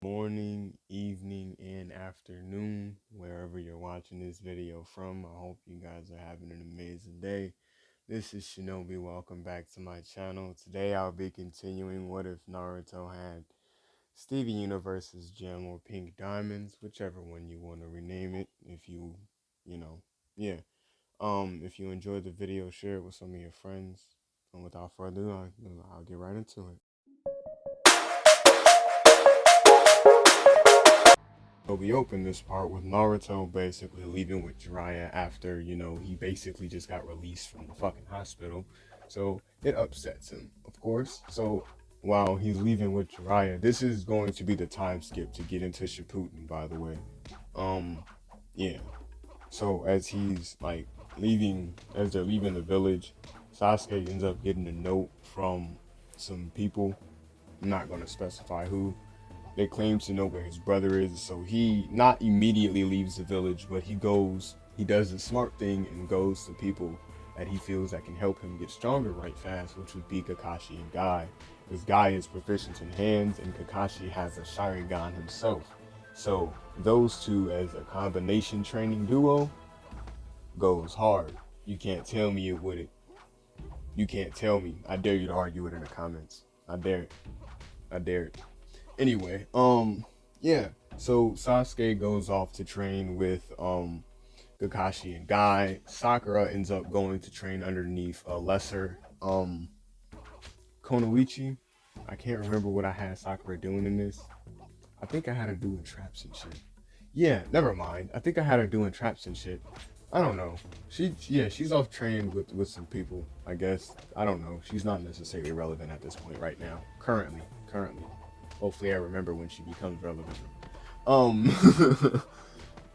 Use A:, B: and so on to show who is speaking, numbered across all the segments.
A: Morning, evening, and afternoon, wherever you're watching this video from. I hope you guys are having an amazing day. This is Shinobi. Welcome back to my channel. Today I'll be continuing What If Naruto Had Stevie Universe's Gem or Pink Diamonds, whichever one you want to rename it. Yeah. If you enjoyed the video, share it with some of your friends. And without further ado, I'll get right into it. So we open this part with Naruto basically leaving with Jiraiya after, he basically just got released from the fucking hospital. So it upsets him, of course. So while he's leaving with Jiraiya, this is going to be the time skip to get into Shippuden, by the way. Um, yeah. So as they're leaving the village, Sasuke ends up getting a note from some people. I'm not going to specify who. They claim to know where his brother is, so he not immediately leaves the village, but he does the smart thing and goes to people that he feels that can help him get stronger right fast, which would be Kakashi and Guy. Because Guy is proficient in hands and Kakashi has a Sharingan himself. So those two as a combination training duo goes hard. You can't tell me it wouldn't. You can't tell me. I dare you to argue it in the comments. I dare it. I dare it. Anyway, yeah. So Sasuke goes off to train with Kakashi and Guy. Sakura ends up going to train underneath a lesser Konoichi. I can't remember what I had Sakura doing in this. I think I had her doing traps and shit. Yeah, never mind. I think I had her doing traps and shit. I don't know. She's off training with some people, I guess. I don't know. She's not necessarily relevant at this point right now. Currently. Hopefully I remember when she becomes relevant. Um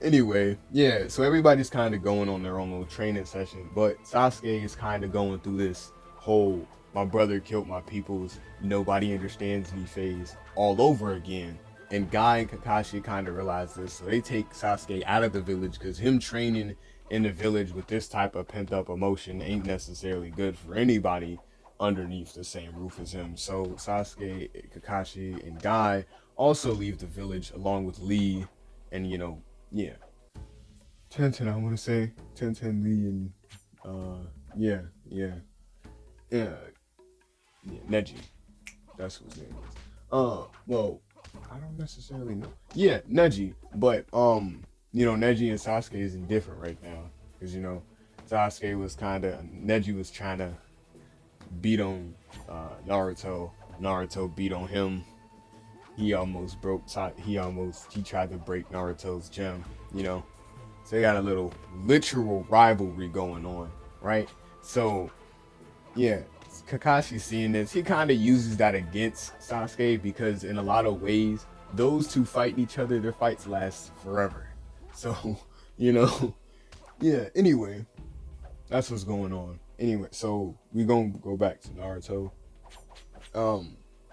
A: Anyway, yeah, so everybody's kind of going on their own little training session, but Sasuke is kind of going through this whole my brother killed my peoples, nobody understands me phase all over again. And Guy and Kakashi kind of realize this, so they take Sasuke out of the village because him training in the village with this type of pent up emotion ain't necessarily good for anybody underneath the same roof as him. So Sasuke, Kakashi, and Guy also leave the village along with Lee and yeah, Tenten, I want to say Tenten Lee and yeah, yeah, yeah, Neji. That's who his name is. Well, I don't necessarily know. Yeah, Neji, but Neji and Sasuke is indifferent right now because Sasuke was Neji was trying to beat on Naruto. Naruto beat on him. He tried to break Naruto's gem. So they got a little literal rivalry going on, right? So yeah, Kakashi seeing this, he kind of uses that against Sasuke because in a lot of ways, those two fighting each other, their fights last forever. So, you know, yeah, anyway, that's what's going on. Anyway, so we gonna go back to Naruto.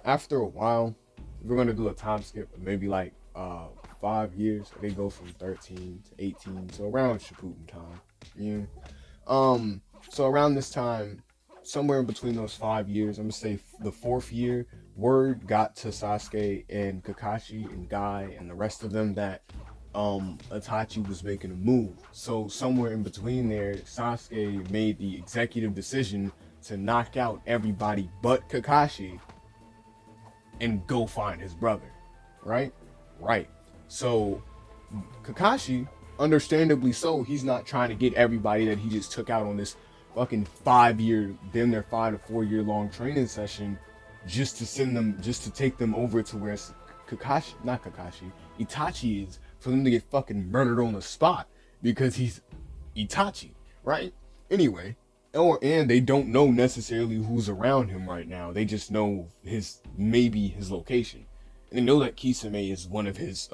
A: After a while, we're gonna do a time skip, maybe like 5 years. They go from 13 to 18, so around Shippuden time. Yeah. So around this time, somewhere in between those 5 years, I'm gonna say the fourth year, word got to Sasuke and Kakashi and Guy and the rest of them that Itachi was making a move. So somewhere in between there, Sasuke made the executive decision to knock out everybody but Kakashi and go find his brother. Right? Right. So Kakashi, understandably so, he's not trying to get everybody that he just took out on this fucking 5 year, damn near 5 to 4 year long training session, just to take them over to where Itachi is, for them to get fucking murdered on the spot because he's Itachi, right? Anyway, and they don't know necessarily who's around him right now. They just know maybe his location. And they know that Kisame is one of his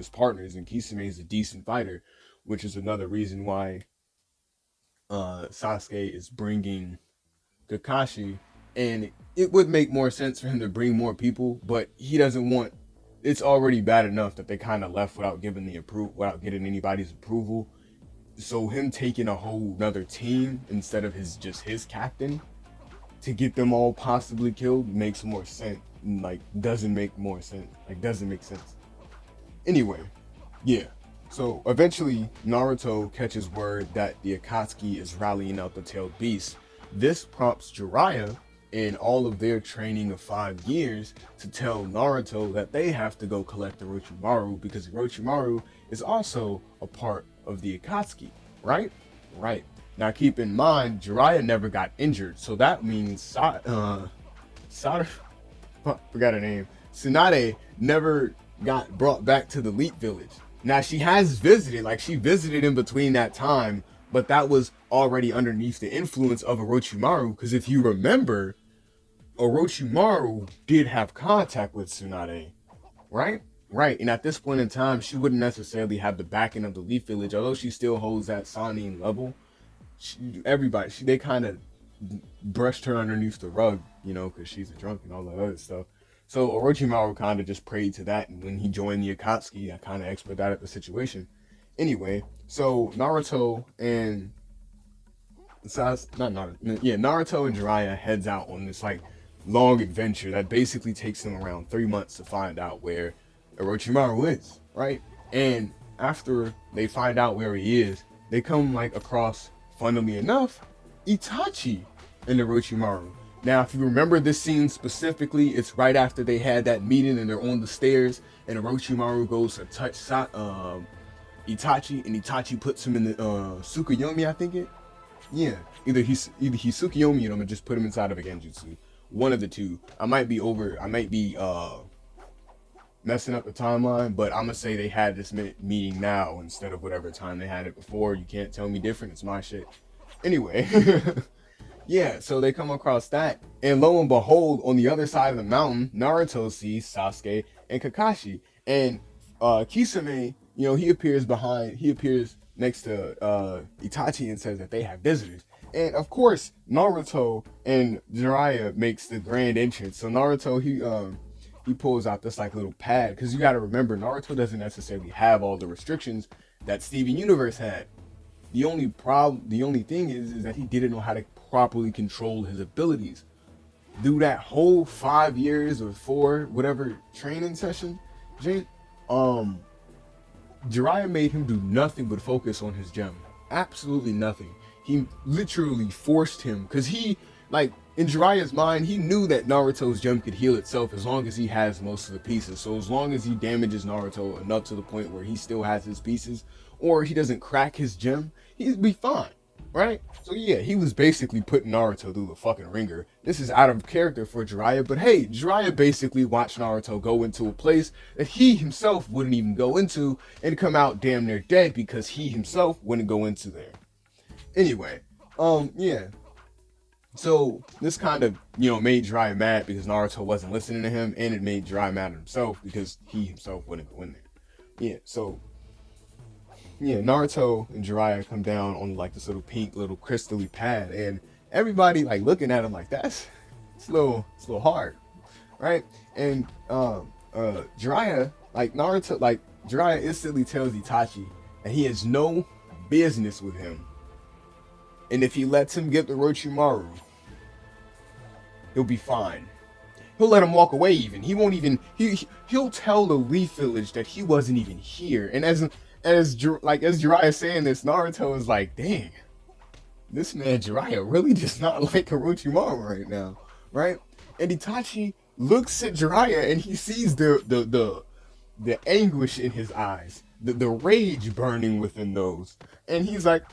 A: partners, and Kisame is a decent fighter, which is another reason why Sasuke is bringing Kakashi, and it would make more sense for him to bring more people, but he doesn't want. It's already bad enough that they kind of left without without getting anybody's approval. So him taking a whole another team instead of his captain to get them all possibly killed makes more sense. like doesn't make more sense. Like doesn't make sense. Anyway, yeah. So eventually Naruto catches word that the Akatsuki is rallying out the tailed beast. This prompts Jiraiya in all of their training of 5 years to tell Naruto that they have to go collect Orochimaru because Orochimaru is also a part of the Akatsuki, right? Right. Now keep in mind, Jiraiya never got injured, so that means forgot her name. Tsunade never got brought back to the Elite Village. Now she has visited, like she visited in between that time, but that was already underneath the influence of Orochimaru. Because if you remember, Orochimaru did have contact with Tsunade, right? Right, and at this point in time, she wouldn't necessarily have the backing of the Leaf Village, although she still holds that Sannin level. They kind of brushed her underneath the rug, you know, because she's a drunk and all that other stuff. So Orochimaru kind of just prayed to that, and when he joined the Akatsuki, I kind of expedited the situation. Anyway, so Naruto and Naruto and Jiraiya heads out on this like long adventure that basically takes them around 3 months to find out where Orochimaru is, right? And after they find out where he is, they come like across, funnily enough, Itachi and Orochimaru. Now, if you remember this scene specifically, it's right after they had that meeting and they're on the stairs, and Orochimaru goes to touch Itachi, and Itachi puts him in the Tsukuyomi, I think it. Yeah, either he Tsukuyomi him and just put him inside of a Genjutsu. One of the two. I might be messing up the timeline, but I'm gonna say they had this meeting now instead of whatever time they had it before. You can't tell me different. It's my shit. Anyway. Yeah, so they come across that, and lo and behold, on the other side of the mountain, Naruto sees Sasuke and Kakashi, and Kisame, you know, he appears next to Itachi and says that they have visitors, and of course, Naruto and Jiraiya makes the grand entrance. So Naruto, he pulls out this like little pad, because you got to remember, Naruto doesn't necessarily have all the restrictions that Steven Universe had. The only thing is that he didn't know how to properly control his abilities. Through that whole 5 years or 4 whatever training session, Jiraiya made him do nothing but focus on his gem. Absolutely nothing. He literally forced him, because he, like, in Jiraiya's mind, he knew that Naruto's gem could heal itself as long as he has most of the pieces. So as long as he damages Naruto enough to the point where he still has his pieces, or he doesn't crack his gem, he'd be fine, right? So yeah, he was basically putting Naruto through the fucking ringer. This is out of character for Jiraiya, but hey, Jiraiya basically watched Naruto go into a place that he himself wouldn't even go into and come out damn near dead because he himself wouldn't go into there. Anyway, yeah. So this kind of, you know, made Jiraiya mad because Naruto wasn't listening to him, and it made Jiraiya mad at himself because he himself wouldn't go in there. Yeah, so yeah, Naruto and Jiraiya come down on like this little pink, little crystally pad, and everybody like looking at him like it's a little hard, right? And Jiraiya, Jiraiya instantly tells Itachi that he has no business with him, and if he lets him get the Orochimaru, he'll be fine. He'll let him walk away. Even he won't even he'll tell the Leaf Village that he wasn't even here. And as Jiraiya saying this, Naruto is like, dang, this man Jiraiya really does not like Orochimaru right now, right? And Itachi looks at Jiraiya and he sees the anguish in his eyes, the rage burning within those, and he's like,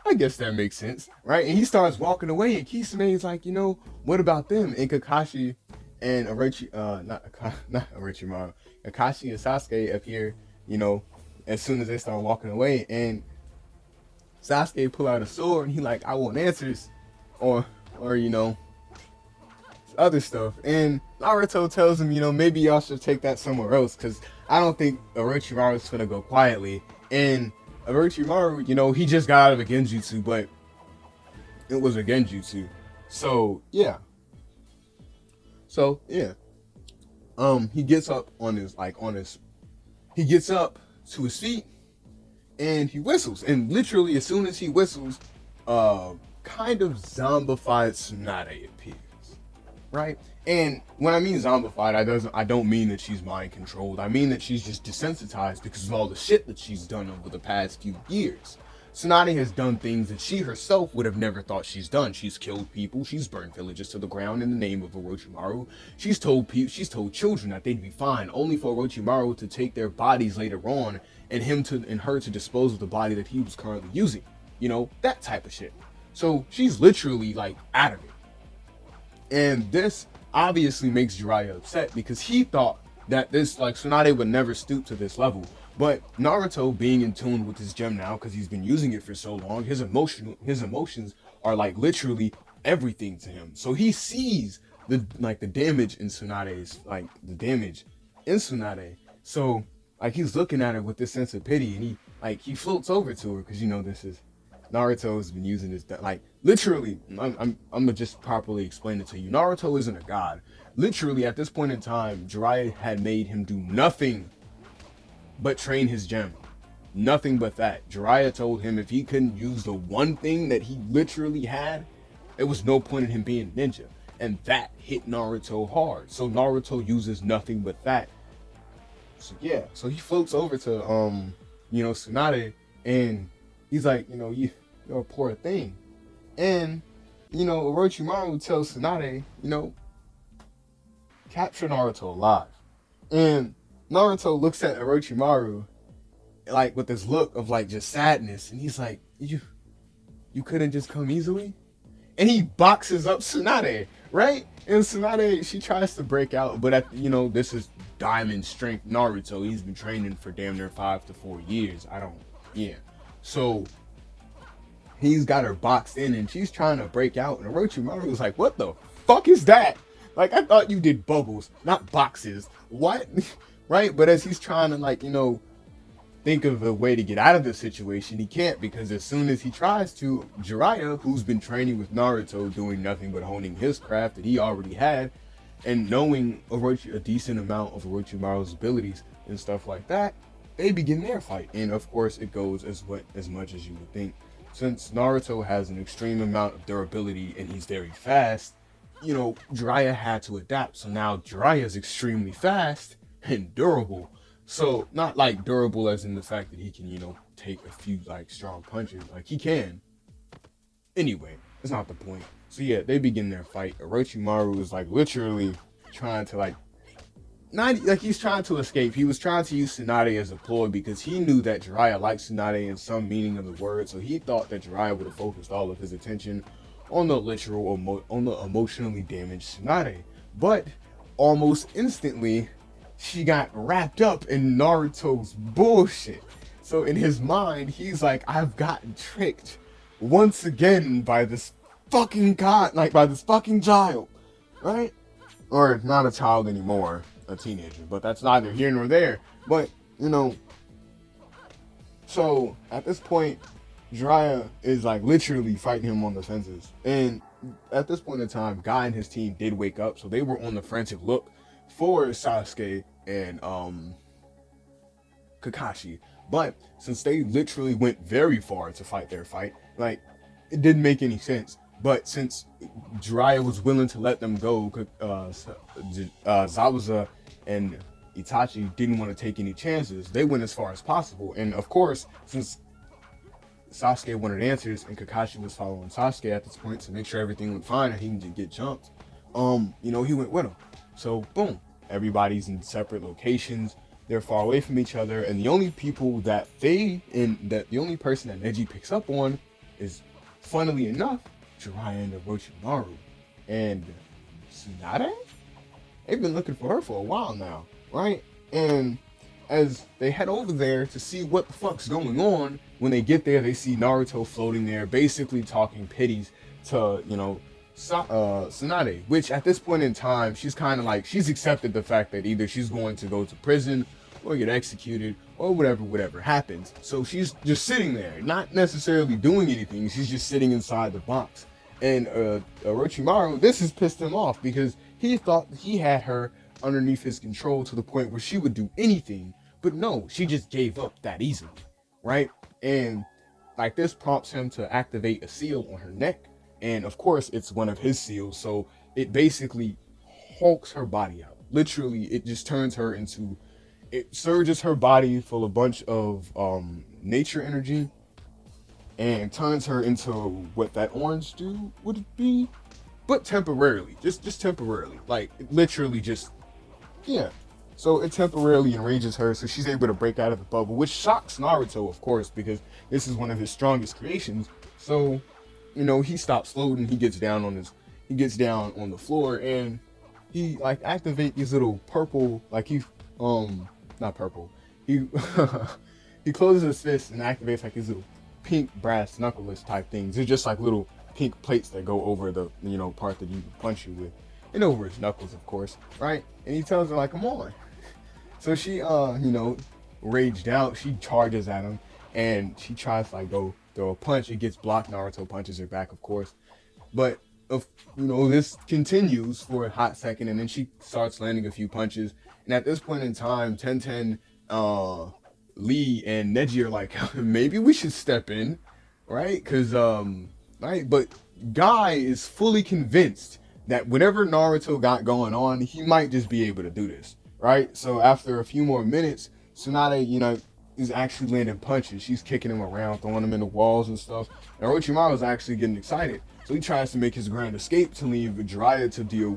A: I guess that makes sense, right? And he starts walking away, and Kisame is like, you know, what about them? And Kakashi and not Orochimaru, Kakashi and Sasuke appear, you know, as soon as they start walking away, and Sasuke pull out a sword, and he like, I want answers, or you know, other stuff. And Naruto tells him, you know, maybe y'all should take that somewhere else, because I don't think Orochimaru's gonna go quietly. And Orochimaru, you know, he just got out of a genjutsu, but it was a genjutsu. So yeah. He gets up he gets up to his feet and he whistles. And literally as soon as he whistles, kind of zombified Tsunade appears. right? And when I mean zombified, I don't mean that she's mind controlled. I mean that she's just desensitized because of all the shit that she's done over the past few years. Tsunade has done things that she herself would have never thought she's done. She's killed people. She's burned villages to the ground in the name of Orochimaru. She's told children that they'd be fine, only for Orochimaru to take their bodies later on and her to dispose of the body that he was currently using. You know, that type of shit. So she's literally like out of it. And this obviously makes Jiraiya upset because he thought that this, like, Tsunade would never stoop to this level. But Naruto, being in tune with his gem now because he's been using it for so long, his emotions are like literally everything to him. So he sees the damage in Tsunade. So like he's looking at her with this sense of pity, and he floats over to her because, you know, this is Naruto has been using this, like, literally, I'm gonna just properly explain it to you. Naruto isn't a god. Literally, at this point in time, Jiraiya had made him do nothing but train his gem. Nothing but that. Jiraiya told him if he couldn't use the one thing that he literally had, there was no point in him being a ninja. And that hit Naruto hard. So Naruto uses nothing but that. So yeah, so he floats over to Tsunade, and he's like, you know, you're a poor thing. And, you know, Orochimaru tells Tsunade, you know, capture Naruto alive. And Naruto looks at Orochimaru like with this look of like just sadness, and he's like, you couldn't just come easily? And he boxes up Tsunade, right? And Tsunade, she tries to break out, but this is diamond strength Naruto. He's been training for damn near 5 to 4 years. So he's got her boxed in, and she's trying to break out, and Orochimaru was like, what the fuck is that? Like, I thought you did bubbles, not boxes. What? Right? But as he's trying to, think of a way to get out of the situation, he can't, because as soon as he tries to, Jiraiya, who's been training with Naruto, doing nothing but honing his craft that he already had, and knowing a decent amount of Orochimaru's abilities and stuff like that, they begin their fight. And of course, it goes as much as you would think. Since Naruto has an extreme amount of durability and he's very fast, Jiraiya had to adapt. So now Jiraiya is extremely fast and durable. So not like durable as in the fact that he can, take a few like strong punches. Like he can. Anyway, that's not the point. So yeah, they begin their fight. Orochimaru is like literally trying to he's trying to escape. He was trying to use Tsunade as a ploy because he knew that Jiraiya liked Tsunade in some meaning of the word. So he thought that Jiraiya would have focused all of his attention on the emotionally damaged Tsunade. But almost instantly, she got wrapped up in Naruto's bullshit. So in his mind, he's like, I've gotten tricked once again by this fucking god, by this fucking child, right? Or not a child anymore, a teenager, but that's neither here nor there. But, so at this point, Jiraiya is like literally fighting him on the fences. And at this point in time, Guy and his team did wake up, so they were on the frantic look for Sasuke and Kakashi. But since they literally went very far to fight their fight, it didn't make any sense. But since Jiraiya was willing to let them go, Zabuza and Itachi didn't want to take any chances. They went as far as possible. And of course, since Sasuke wanted answers and Kakashi was following Sasuke at this point to make sure everything went fine and he didn't get jumped, he went with him. So boom, everybody's in separate locations. They're far away from each other, and the only people the only person that Neji picks up on is, funnily enough, Jiraiya and Orochimaru. And Tsunade? They've been looking for her for a while now, right? And as they head over there to see what the fuck's going on, when they get there, they see Naruto floating there, basically talking pities to, Tsunade, which at this point in time, she's kind of she's accepted the fact that either she's going to go to prison or get executed or whatever happens. So she's just sitting there, not necessarily doing anything. She's just sitting inside the box. And Orochimaru, this has pissed him off because he thought he had her underneath his control to the point where she would do anything. But no, she just gave up that easily, right? And this prompts him to activate a seal on her neck. And of course, it's one of his seals. So it basically hulks her body out. Literally, it just turns her into, it surges her body full of a bunch of nature energy and turns her into what that orange dude would be, but temporarily, just temporarily, like literally just, yeah. So it temporarily enrages her, so she's able to break out of the bubble, which shocks Naruto, of course, because this is one of his strongest creations. So, he stops floating. He gets down on the floor, and he like activate these little purple, like not purple. He he closes his fist and activates like these little pink brass knuckles type things. They're just like little pink plates that go over the part that you punch you with, and over his knuckles, of course, right? And he tells her like, "Come on." So she, raged out. She charges at him, and she tries to like go throw a punch. It gets blocked. Naruto punches her back, of course. But of this continues for a hot second, and then she starts landing a few punches. And at this point in time, Tenten, Lee, and Neji are like, maybe we should step in, right? Because right, but Guy is fully convinced that whatever Naruto got going on, he might just be able to do this, right? So after a few more minutes, Tsunade, is actually landing punches. She's kicking him around, throwing him in the walls and stuff. And Orochimaru's actually getting excited. So he tries to make his grand escape to leave Jiraiya to deal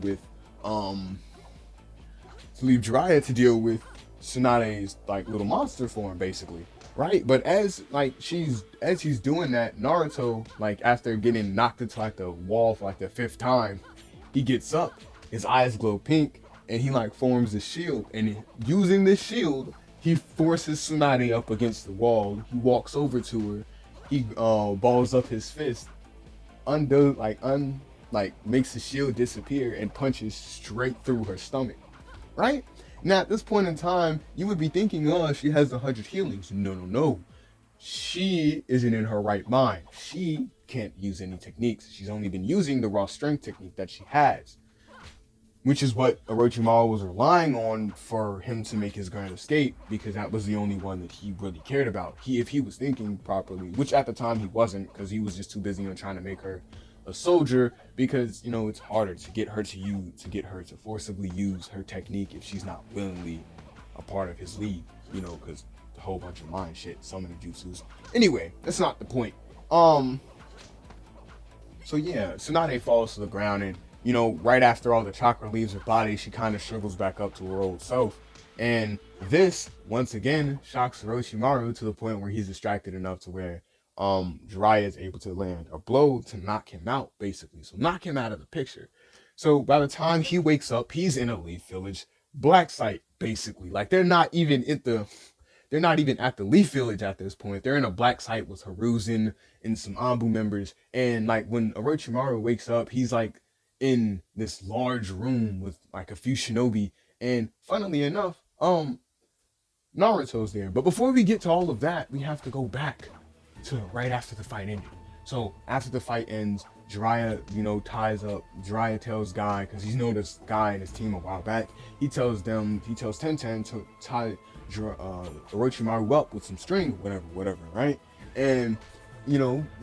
A: with Tsunade's like little monster form, basically. Right? But as he's doing that, Naruto, like after getting knocked into like the wall for like the 5th time, he gets up, his eyes glow pink, and he like forms a shield. And using this shield, he forces Tsunade up against the wall. He walks over to her. He balls up his fist, makes the shield disappear and punches straight through her stomach. Right? Now at this point in time, you would be thinking, oh, she has 100 healings. No. She isn't in her right mind. She can't use any techniques. She's only been using the raw strength technique that she has, which is what Orochimaru was relying on for him to make his grand escape, because that was the only one that he really cared about. If he was thinking properly, which at the time he wasn't, because he was just too busy on trying to make her a soldier, because it's harder to get her to forcibly use her technique if she's not willingly a part of his league, because a whole bunch of mind shit, summoning jutsus. Anyway, that's not the point. So yeah, Tsunade falls to the ground, and right after all the chakra leaves her body, she kind of shrivels back up to her old self. And this, once again, shocks Orochimaru to the point where he's distracted enough to where Jiraiya is able to land a blow to knock him out, basically. So knock him out of the picture. So by the time he wakes up, he's in a Leaf Village, black site, basically. Like they're not even at the Leaf Village at this point. They're in a black site with Hiruzen and some Anbu members. And like when Orochimaru wakes up, he's like in this large room with like a few shinobi. And funnily enough, Naruto's there. But before we get to all of that, we have to go back to right after the fight ended. So after the fight ends, Jiraiya, Jiraiya tells Guy, because he's known this Guy and his team a while back, he tells Tenten to tie Orochimaru up with some string, whatever, right? And,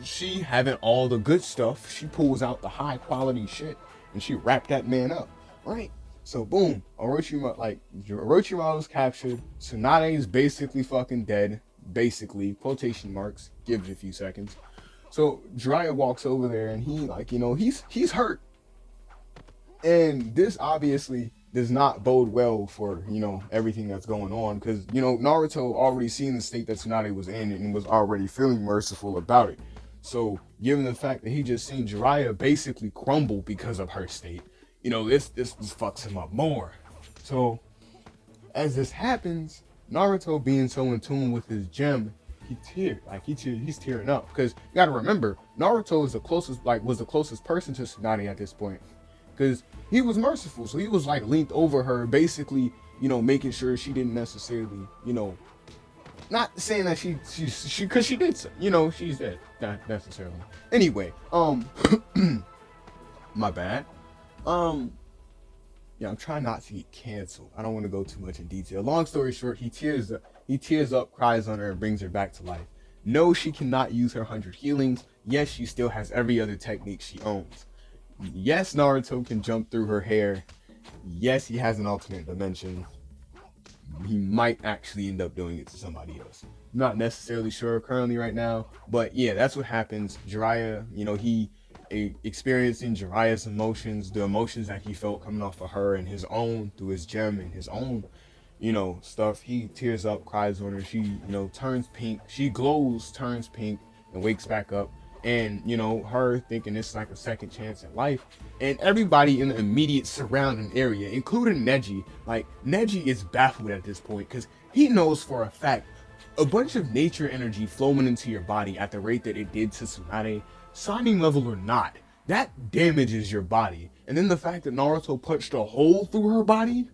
A: she having all the good stuff, she pulls out the high quality shit, and she wrapped that man up, right? So boom, Orochimaru's captured, Tsunade is basically fucking dead, basically, quotation marks, give it a few seconds. So Jiraiya walks over there, and he's hurt. And this obviously does not bode well for, everything that's going on, because, Naruto already seen the state that Tsunade was in and was already feeling merciful about it. So given the fact that he just seen Jiraiya basically crumble because of her state, this fucks him up more. So as this happens, Naruto being so in tune with his gem, he's tearing up, because you gotta remember, Naruto is was the closest person to Tsunade at this point, because he was merciful, so he was like linked over her, basically, making sure she didn't necessarily, not saying that she because she did, she's dead, not necessarily. Anyway, my bad. Yeah, I'm trying not to get canceled. I don't want to go too much in detail. Long story short, he tears up, cries on her, and brings her back to life. No, she cannot use her 100 healings. Yes, she still has every other technique she owns. Yes, Naruto can jump through her hair. Yes, he has an alternate dimension. He might actually end up doing it to somebody else. Not necessarily sure currently right now, but yeah, that's what happens. Jiraiya, he experiencing Jiraiya's emotions, the emotions that he felt coming off of her and his own through his gem and his own, stuff. He tears up, cries on her. She, turns pink. She glows, turns pink, and wakes back up. And, her thinking it's like a second chance at life. And everybody in the immediate surrounding area, including Neji, like, Neji is baffled at this point because he knows for a fact a bunch of nature energy flowing into your body at the rate that it did to Tsunade, signing level or not, that damages your body. And then the fact that Naruto punched a hole through her body,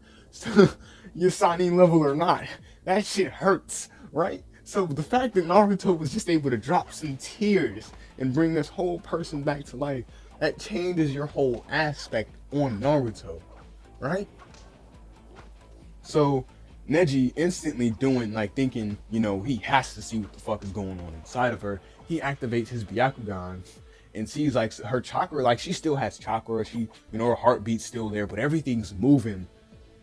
A: your signing level or not, that shit hurts, right? So the fact that Naruto was just able to drop some tears and bring this whole person back to life, that changes your whole aspect on Naruto, right? So Neji instantly thinking, he has to see what the fuck is going on inside of her. He activates his Byakugan and sees like her chakra, like she still has chakra, her heartbeat's still there, but everything's moving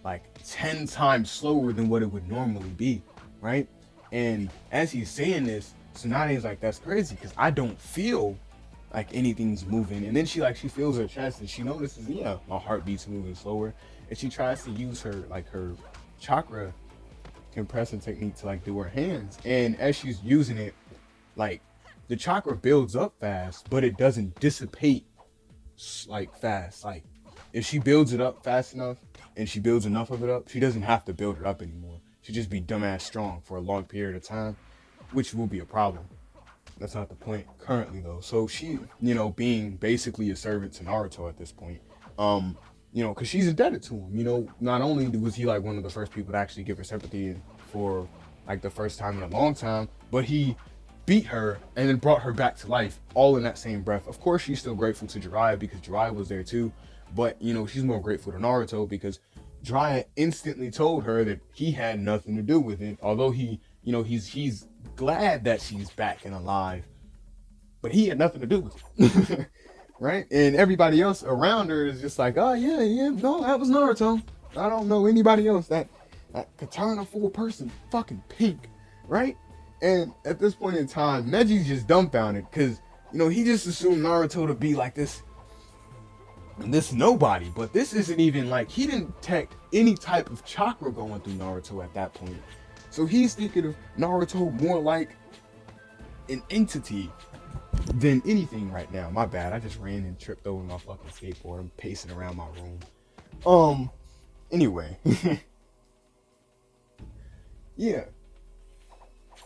A: like 10 times slower than what it would normally be, right? And as he's saying this, Tsunade's like, that's crazy because I don't feel like anything's moving. And then she feels her chest and she notices, yeah, my heartbeat's moving slower. And she tries to use her chakra compressing technique to do her hands. And as she's using it, the chakra builds up fast, but it doesn't dissipate fast. Like if she builds it up fast enough and she builds enough of it up, she doesn't have to build it up anymore. She'll just be dumbass strong for a long period of time, which will be a problem. That's not the point currently though. So she, being basically a servant to Naruto at this point, because she's indebted to him. Not only was he one of the first people to actually give her sympathy for the first time in a long time, but he beat her and then brought her back to life all in that same breath. Of course, she's still grateful to Jiraiya because Jiraiya was there too, but she's more grateful to Naruto because Jiraiya instantly told her that he had nothing to do with it. Although he's glad that she's back and alive, but he had nothing to do with it. Right? And everybody else around her is just like, oh yeah, no, that was Naruto. I don't know anybody else. That katana full person, fucking pink, right? And at this point in time, Neji's just dumbfounded because he just assumed Naruto to be like this nobody, but this isn't even he didn't detect any type of chakra going through Naruto at that point. So he's thinking of Naruto more like an entity than anything right now. My bad, I just ran and tripped over my fucking skateboard. I'm pacing around my room. Anyway. Yeah.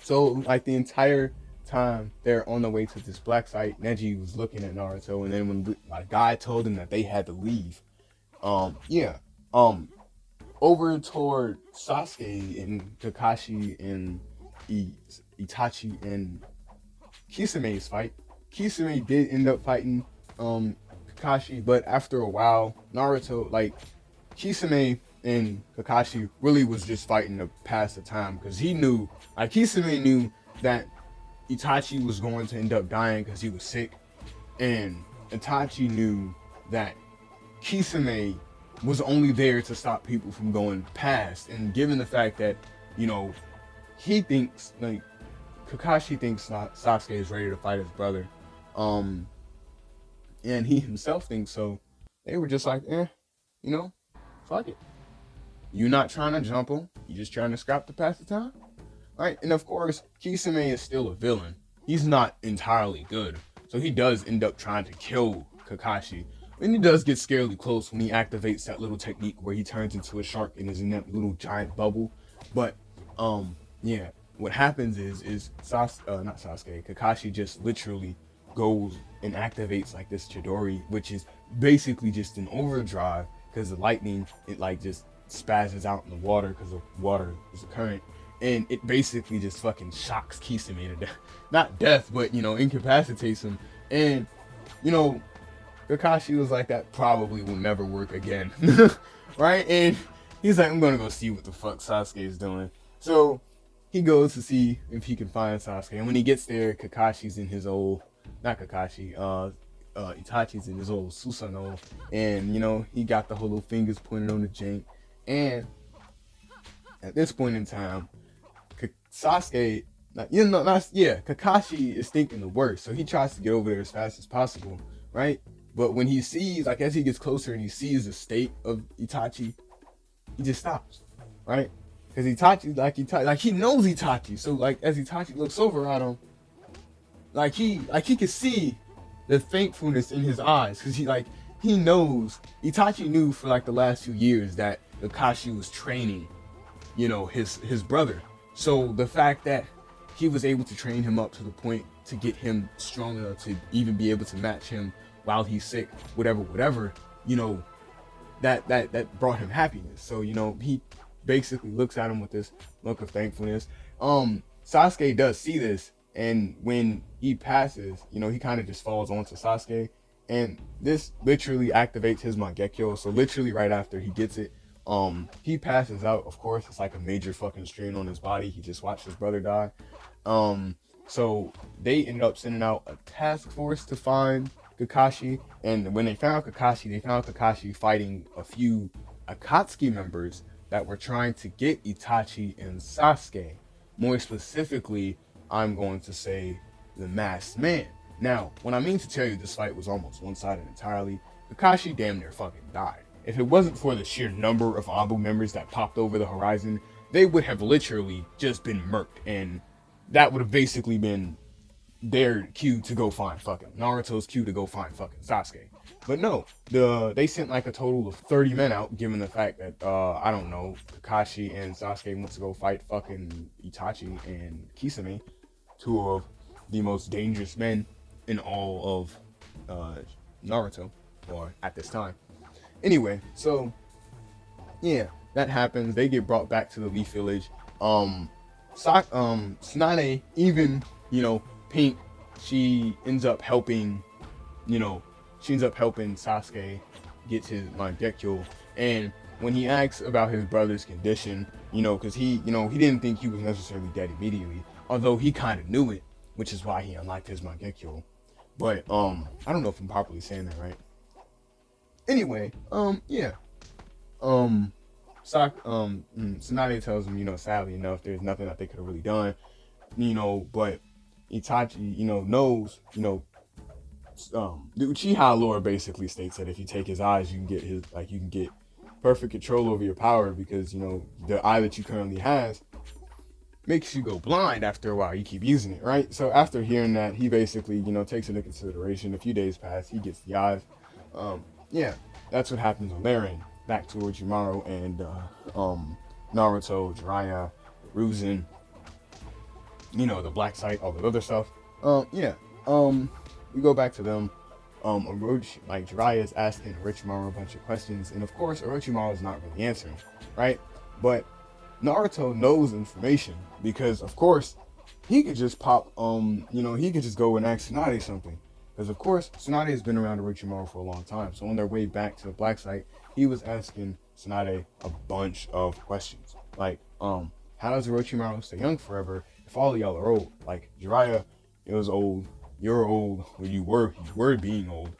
A: So the entire time they're on the way to this black site, Neji was looking at Naruto, and then when my guy told him that they had to leave, over toward Sasuke and Kakashi and Itachi and Kisame's fight. Kisame did end up fighting Kakashi, but after a while, Naruto, Kisame and Kakashi really was just fighting to pass the time because he knew, Kisame knew that Itachi was going to end up dying because he was sick, and Itachi knew that Kisame was only there to stop people from going past. And given the fact that, he thinks, Kakashi thinks Sasuke is ready to fight his brother, and he himself thinks so, they were just like, fuck it. You're not trying to jump him, you're just trying to scrap to pass the time. Right? And of course, Kisame is still a villain. He's not entirely good. So he does end up trying to kill Kakashi. And he does get scarily close when he activates that little technique where he turns into a shark and is in that little giant bubble. But what happens is Kakashi just literally goes and activates this Chidori, which is basically just an overdrive because the lightning, it just spazzes out in the water because the water is a current. And it basically just fucking shocks Kisame to death. Not death, but, incapacitates him. And, Kakashi was like, that probably will never work again. Right? And he's like, I'm gonna go see what the fuck Sasuke is doing. So, he goes to see if he can find Sasuke. And when he gets there, Kakashi's in his old... Not Kakashi. Itachi's in his old Susanoo, and you know he got the whole little fingers pointed on the jank. And at this point in time, Sasuke, you know, Kakashi is thinking the worst, so he tries to get over there as fast as possible, right? But when he sees, like, as he gets closer and he sees the state of Itachi, he just stops, right? Because Itachi, like he knows Itachi, so like as Itachi looks over at him, like he can see the thankfulness in his eyes, because he knows Itachi knew for like the last few years that Kakashi was training, you know, his brother. So the fact that he was able to train him up to the point to get him strong enough to even be able to match him while he's sick, whatever, you know, that brought him happiness. So, you know, he basically looks at him with this look of thankfulness. Sasuke does see this, and when he passes, you know, he kind of just falls onto Sasuke, and this literally activates his Mangekyo. So literally right after he gets it, he passes out. Of course, it's like a major fucking strain on his body. He just watched his brother die. So they ended up sending out a task force to find Kakashi, and when they found Kakashi fighting a few Akatsuki members that were trying to get Itachi and Sasuke. More specifically, I'm going to say the Masked Man. Now, when I mean to tell you this fight was almost one-sided entirely, Kakashi damn near fucking died. If it wasn't for the sheer number of Abu members that popped over the horizon, they would have literally just been murked, and that would have basically been their cue to go find fucking Naruto's cue to go find fucking Sasuke. But no, they sent like a total of 30 men out, given the fact that I don't know, Kakashi and Sasuke went to go fight fucking Itachi and Kisame, two of the most dangerous men in all of Naruto, or at this time. Anyway, so yeah, that happens. They get brought back to the Leaf Village. Tsunade, even, you know, Pink, she ends up helping Sasuke get his Mangekyo. And when he asks about his brother's condition, you know, because he didn't think he was necessarily dead immediately, although he kind of knew it, which is why he unlocked his Mangekyo. But I don't know if I'm properly saying that right. Anyway, yeah. Tsunade tells him, you know, sadly enough, there's nothing that they could have really done, you know, but Itachi, you know, knows, you know, the Uchiha lore basically states that if you take his eyes, you can get perfect control over your power, because, you know, the eye that you currently has makes you go blind after a while. You keep using it, right? So after hearing that, he basically, you know, takes into consideration. A few days pass, he gets the eyes. Yeah, that's what happens on their end. Back to Orochimaru and Naruto, Jiraiya, Ruzin, you know, the Black Site, all that other stuff. We go back to them. Jiraiya is asking Orochimaru a bunch of questions, and of course Orochimaru is not really answering, right? But Naruto knows information, because of course he could just pop, he could just go and ask Tsunade something. Because of course Tsunade has been around Orochimaru for a long time. So on their way back to the Black Site, he was asking Tsunade a bunch of questions. Like, how does Orochimaru stay young forever if all of y'all are old? Like, Jiraiya, it was old. You're old. Well, you were being old.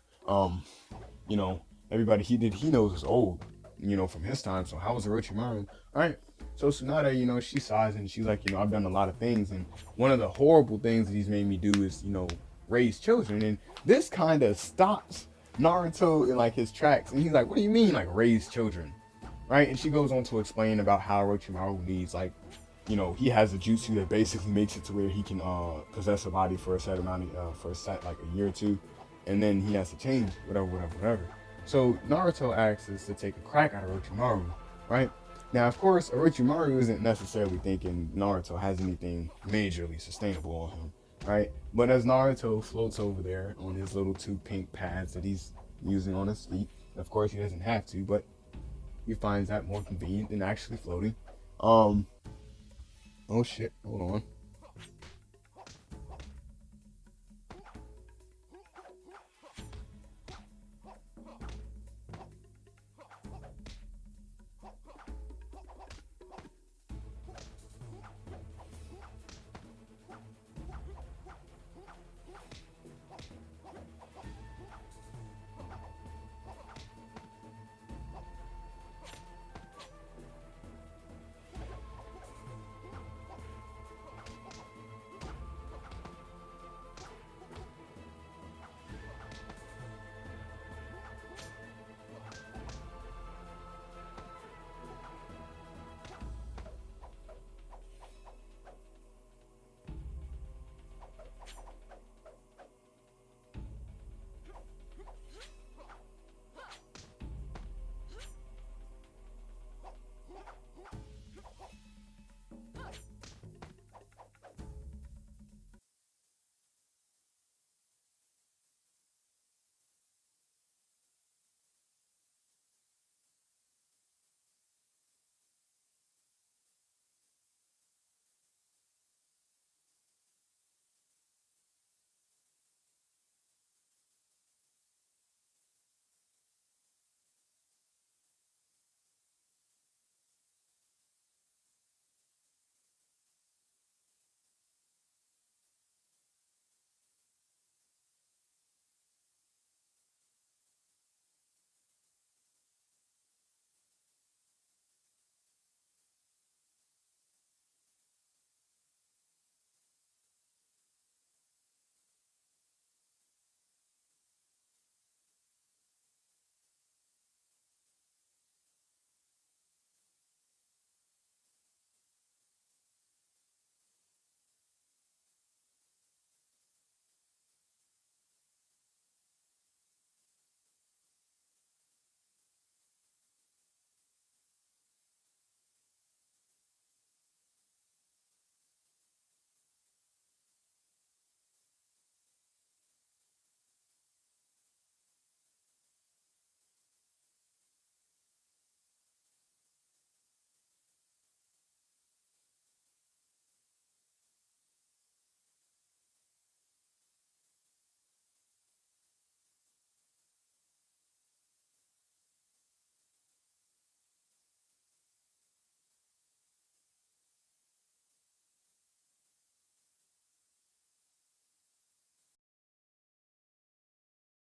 A: You know, everybody he knows is old, you know, from his time. So how was Orochimaru? All right. So Tsunade, you know, she sighs and she's like, you know, I've done a lot of things, and one of the horrible things that he's made me do is, you know, raise children. And this kind of stops Naruto in like his tracks, and he's like, what do you mean, like, raise children, right? And she goes on to explain about how Orochimaru needs, like, you know, he has a jutsu that basically makes it to where he can possess a body for a set amount of, for a set, like, a year or two, and then he has to change whatever. So Naruto asks us to take a crack at Orochimaru, right? Now, of course, Orochimaru isn't necessarily thinking Naruto has anything majorly sustainable on him, right? But as Naruto floats over there on his little two pink pads that he's using on his feet, of course he doesn't have to, but he finds that more convenient than actually floating. Oh shit, hold on.